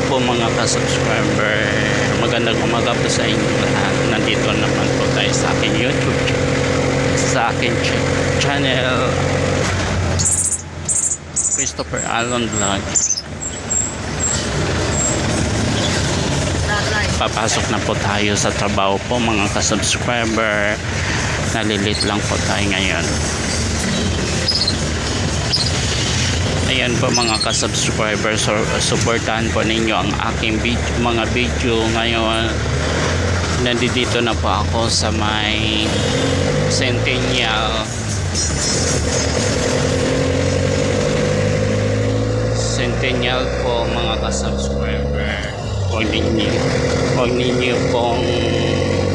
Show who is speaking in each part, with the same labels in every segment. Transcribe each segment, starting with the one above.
Speaker 1: po mga ka-subscriber, magandang umaga po sa inyo lahat. Nandito naman po tayo sa aking YouTube, sa aking channel, Christopher Alon Vlog. Papasok na po tayo sa trabaho po mga ka-subscriber. Nalilit lang po tayo ngayon. Ayan po mga ka-subscriber, so, supportahan po ninyo ang aking mga video ngayon. Nandito na po ako sa may Centennial po mga ka-subscriber. Huwag ninyo pong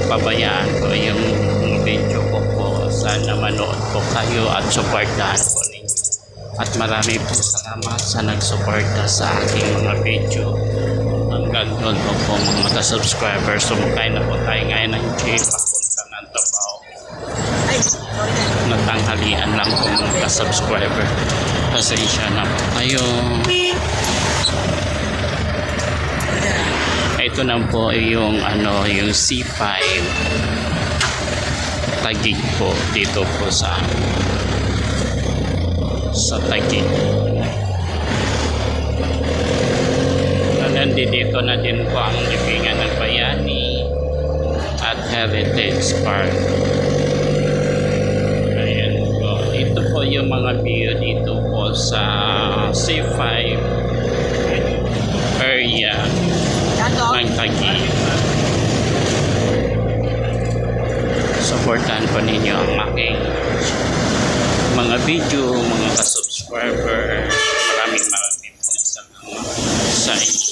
Speaker 1: pabayaan po yung video ko po. Sana manood po kayo at supportahan po ninyo. At marami po salamat sa nagsuporta sa aking mga video. Hanggang doon po mga ka-subscriber. Sumakay na po tayo ngayon ng jeep papunta ng Davao. Natanghalian lang po mga ka-subscriber. Pasensya na po kayo. Ito na po yung yung C5 Taguig po dito po sa Taguig. Nandito na din po ang libingan ng Bayani at Heritage Park. Ayan po. Ito po yung mga view dito po sa C5 area ng Taguig. Supportan po ninyo ang aking mga video, mga ka-subscriber. Maraming po sa inyo.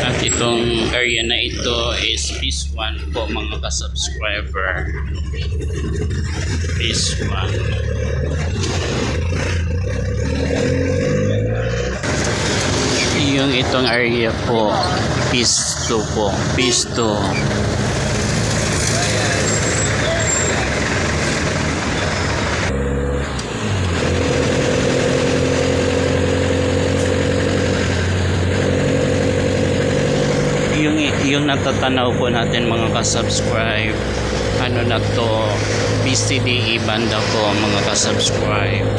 Speaker 1: At itong area na ito is Phase 1 po mga ka-subscriber. Phase 1. Yung itong area po, Phase 2 po. Phase 2. Yung natatanaw po natin mga ka-subscribe, na to, PCDE banda po mga ka-subscribe.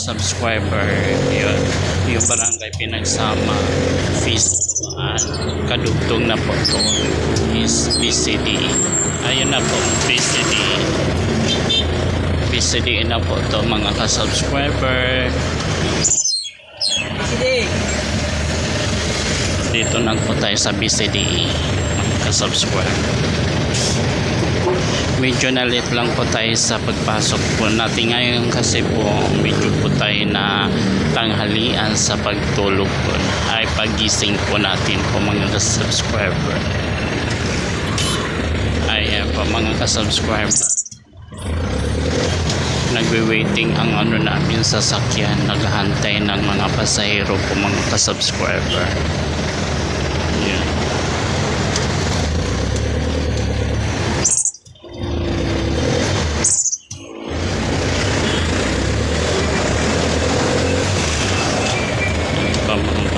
Speaker 1: Subscriber, yun, yung barangay Pinagsama Phase 2, kadugtong na po to is PCDE. Ayun na po, PCDE na po to mga ka-subscriber. Dito na po tayo sa BCDE mga ka-subscribe. Medyo nalit lang po tayo sa pagpasok po natin ngayon kasi po medyo po tayo na tanghalian sa pagtulog po ay pagising po natin po mga ka-subscriber. Ayan po mga ka-subscriber, nagwe-waiting ang namin sasakyan, naghahantay ng mga pasahero po mga ka-subscriber. Ayan.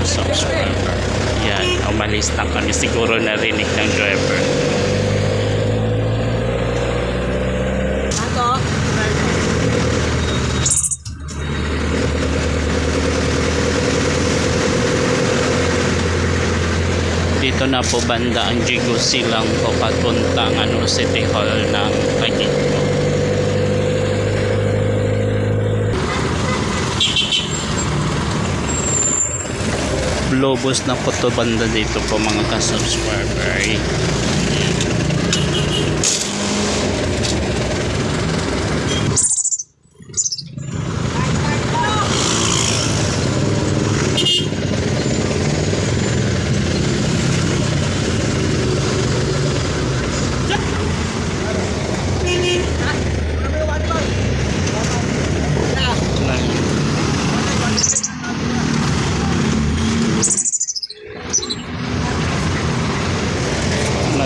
Speaker 1: Subscriber. Yan, umalis na kami. Siguro narinig ng driver. Dito na po banda ang Jigo Silang po papuntang City Hall ng Taguig. Lobos na po to banda dito po mga ka-subscriber.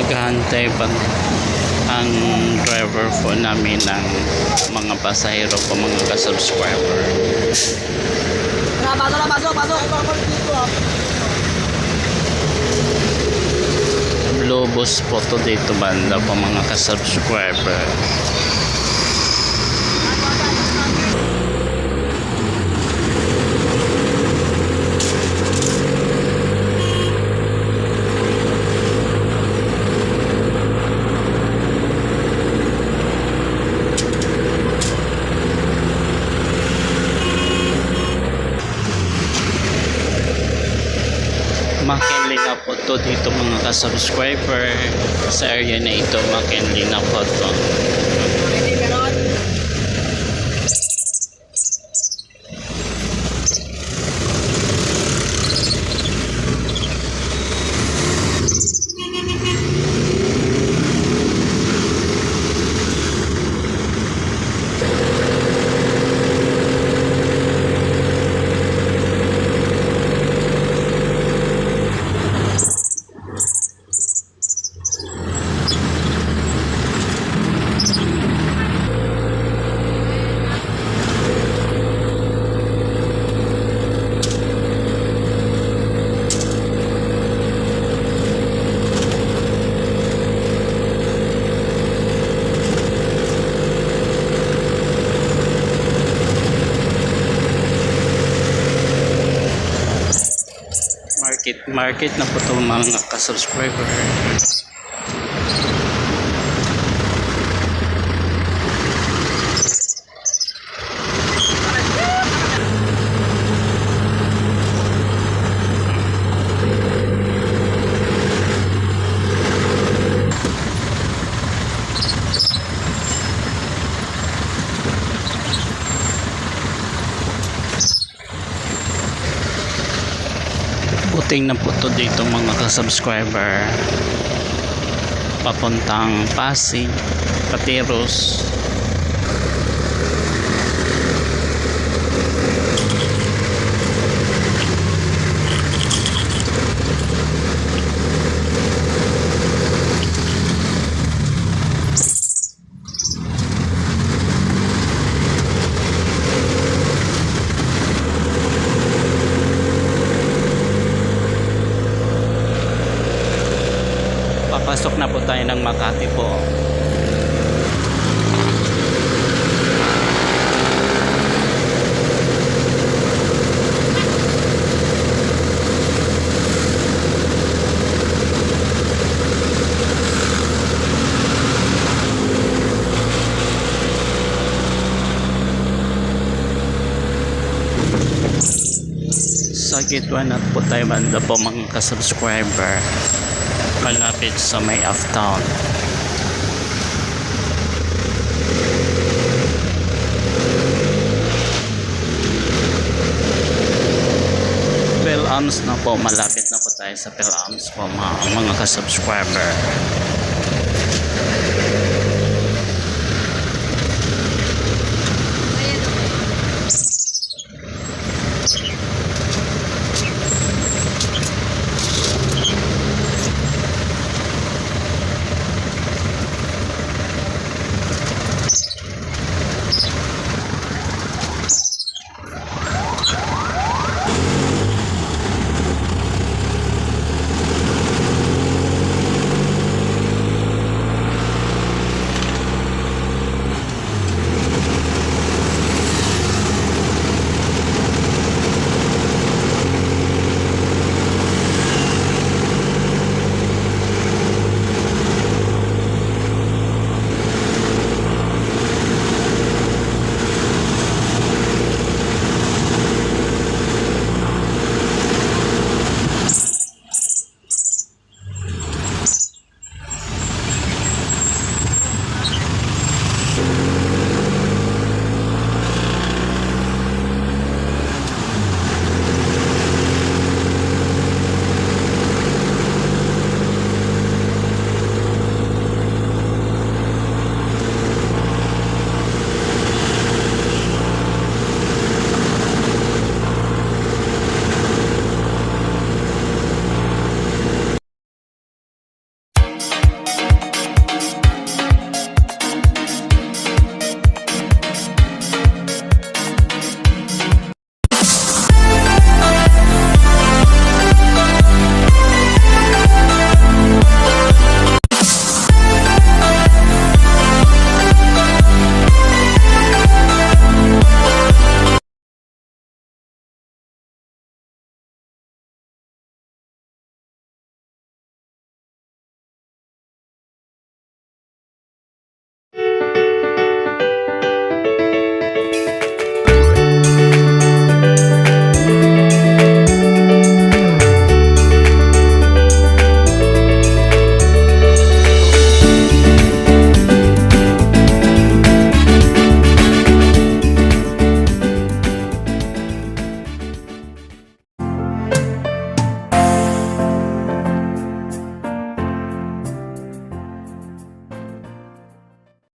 Speaker 1: naghahantay pa ang driver po namin ng mga pasahero po, mga ka-subscriber. Blue bus po to dito banda po mga ka-subscriber. McKinley na po to dito mga ka-subscriber. Sa area na ito, McKinley na po to. Market na po itong mga ka-subscriber. Buting na po to dito mga ka-subscriber, papuntang Pasig, Pateros. Papasok na po tayo ng Makati po. Sa gate 1 at po tayo banda po mga ka-subscriber, malapit sa may Aftown. Pelams na po, malapit na po tayo sa Pelams po mga ka-subscriber.